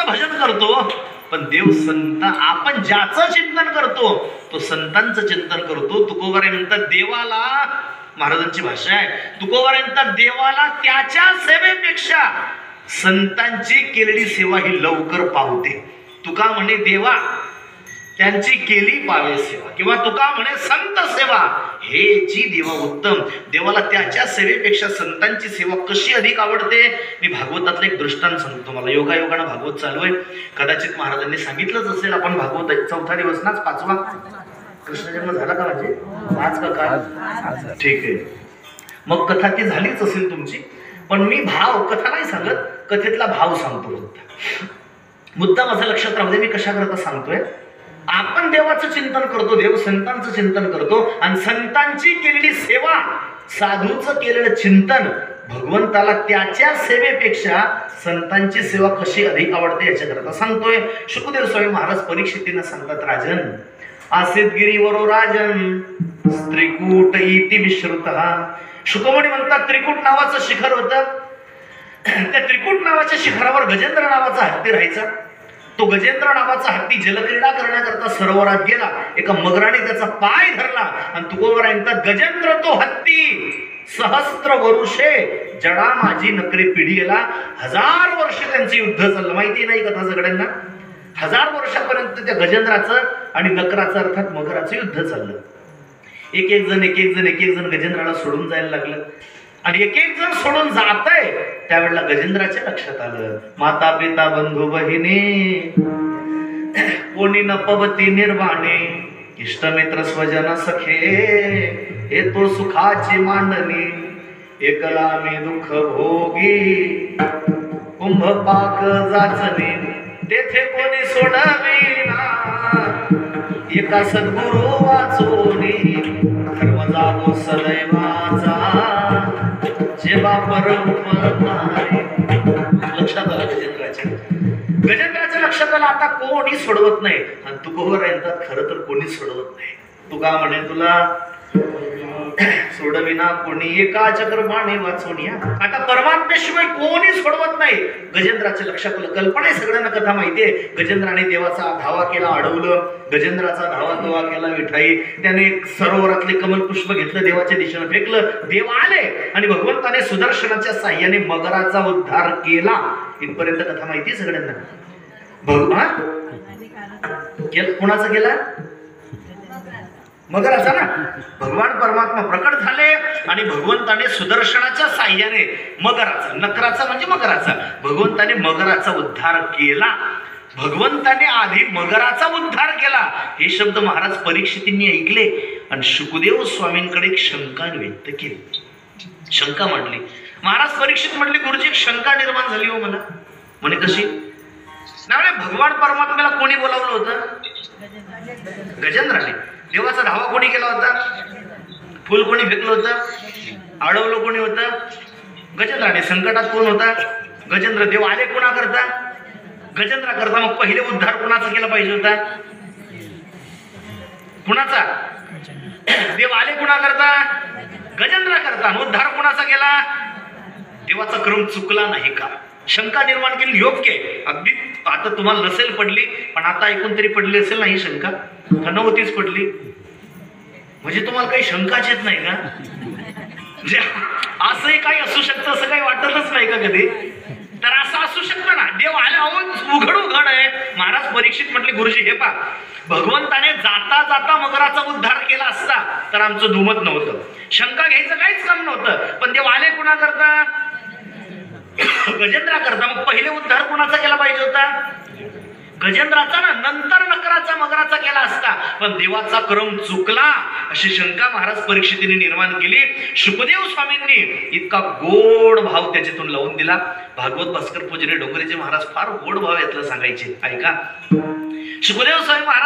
संतांचं भजन करतो, पण देव संत आपण ज्याचं चिंतन करतो तो संतांचं चिंतन करतो. तुकोबाराय म्हणतात देवाला, महाराजांची भाषा आहे, तुकोबाराय म्हणतात देवाला त्याच्या सेवेपेक्षा संतांची केलेली सेवा ही लवकर पावते. तुका म्हणे देवा त्यांची केली पावे सेवा, किंवा तुका म्हणे संत सेवा हेची देवा उत्तम. देवाला त्याच्या सेवेपेक्षा संतांची सेवा कशी अधिक आवडते. मी भागवतातलं एक दृष्टांत सांगतो. मला योगायोगानं भागवत चालू आहे. कदाचित महाराजांनी सांगितलंच असेल. आपण भागवत 4था दिवस नाच 5वा कृष्ण जन्म झाला का म्हणजे आज का काय ठीक आहे. मग कथा ती झालीच असेल तुमची, पण मी भाव कथा नाही सांगत, कथेतला भाव सांगतो. मुद्दा माझं लक्षात राहू दे. मी कशा करता सांगतोय. आपण देवाचं चिंतन करतो, देव संतांचं चिंतन करतो, आणि संतांची केलेली सेवा, साधूचं केलेलं चिंतन भगवंताला त्याच्या सेवेपेक्षा संतांची सेवा कशी अधिक आवडते याच्याकरता सांगतोय. शुकदेव स्वामी महाराज परीक्षितींना सांगतात, राजन आसित गिरीवरो राजन त्रिकूट इति विश्रुतः. शुकमणी म्हणतात त्रिकूट नावाचं शिखर होतं. त्या त्रिकूट नावाच्या शिखरावर गजेंद्र नावाचा हत्ती राहायचा. तो गजेंद्र नावाचा हत्ती जलक्रीडा करण्याकरता सरोवरात गेला. एका मगराने त्याचा पाय धरला आणि तुकोबाराय म्हणतात गजेंद्र तो हत्ती सहस्त्र वरुषे जडा माझी नकरे पिढीला. 1000 वर्ष त्यांचं युद्ध चाललं. माहिती नाही कथा सगळ्यांना. 1000 वर्षापर्यंत त्या गजेंद्राचं आणि नकराचं अर्थात मगराचं युद्ध चाललं. एक एक जण गजेंद्राला सोडून जायला लागलं, आणि एक एक जण सोडून जातय. त्यावेळेला गजेंद्राच्या लक्षात आलं, माता पिता बंधू बहिणी कोणी न पवती निर्वाणे, इष्टमित्र स्वजन सखे हे तो सुखाची मांडणी. एकला मी दुःख भोगी कुंभ पाक जाचने, तेथे कोणी सोडविना एका सद्गुरु वाचोनी. धर्म जागो सदैवाचा जेव्हा लक्षात आलं गजेंद्राच्या लक्षात आलं आता कोणी सोडवत नाही. आणि तुकोबाराय म्हणतात खरं तर कोणी सोडवत नाही. तुका म्हणे तुला सोडविना कोणी एका चक्रपाणी वाचवण्या. आता परमात्म्याशिवाय कोणी सोडवत नाही. गजेंद्राच्या लक्षात आलं. कल्पना आहे सगळ्यांना, कथा माहितीये. गजेंद्राने देवाचा धावा केला, अडवलं. गजेंद्राचा धावा तवा केला विठाई. त्याने सरोवरातले कमलपुष्प घेतलं, देवाच्या दिशेने फेकलं. देव आले आणि भगवंताने सुदर्शनाच्या साह्याने मगराचा उद्धार केला. इथपर्यंत कथा माहिती सगळ्यांना. कुणाचा केला? मगराचा ना. भगवान परमात्मा प्रकट झाले आणि भगवंताने सुदर्शनाच्या साह्याने मगराचा, नकराचा म्हणजे मगराचा, भगवंताने मगराचा उद्धार केला. भगवंताने आधी मगराचा उद्धार केला. हे शब्द महाराज परीक्षितींनी ऐकले आणि शुकदेव स्वामींकडे एक शंका व्यक्त केली. शंका म्हटली. महाराज परीक्षित म्हटले गुरुजी एक शंका निर्माण झाली हो मला. म्हणे कशी? नाही भगवान परमात्म्याला कोणी बोलावलं होतं? गजेंद्राने. देवाचा धावा कोणी केला होता? फुल कोणी फेकलं होतं? अडवलं कोणी होतं? गजेंद्राने. संकटात कोण होता? गजेंद्र. देव आले कोणा करता? गजेंद्रा करता. मग पहिले उद्धार कोणाचा केला पाहिजे होता? कुणाचा? देव आले कोणा करता? गजेंद्रा करता. उद्धार कोणाचा केला? देवाचा क्रम चुकला नाही का? शंका निर्माण केली. योग्य आहे अगदी. आता तुम्हाला नसेल पडली, पण आता ऐकून तरी पडली असेल ना ही शंका. का नव्हतीच पडली? म्हणजे तुम्हाला काही शंकाच येत नाही का? म्हणजे असंही काही असू शकतं असं काही वाटतच नाही का कधी? तर असं असू शकतं ना. देव आला उघड आहे. महाराज परीक्षित म्हटले गुरुजी हे पा, भगवंताने जाता जाता मगराचा उद्धार केला असता तर आमचं दुमत नव्हतं. शंका घ्यायचं काहीच काम नव्हतं. पण देव आले कुणा करता? गजेंद्रा करता. मग पहिले उद्धार कोणाचा केला पाहिजे होता? गजेंद्राचा ना. नंतर नकराचा मगराचा केला असता. पण देवाचा क्रम चुकला अशी शंका महाराज परीक्षितीने निर्माण केली. शुकदेव स्वामींनी इतका गोड भाव त्याच्यातून लावून दिला. भागवत भास्कर पूजने डोंगरेचे महाराज फार गोड भाव यातलं सांगायचे. ऐका. शुकदेव स्वामी महाराज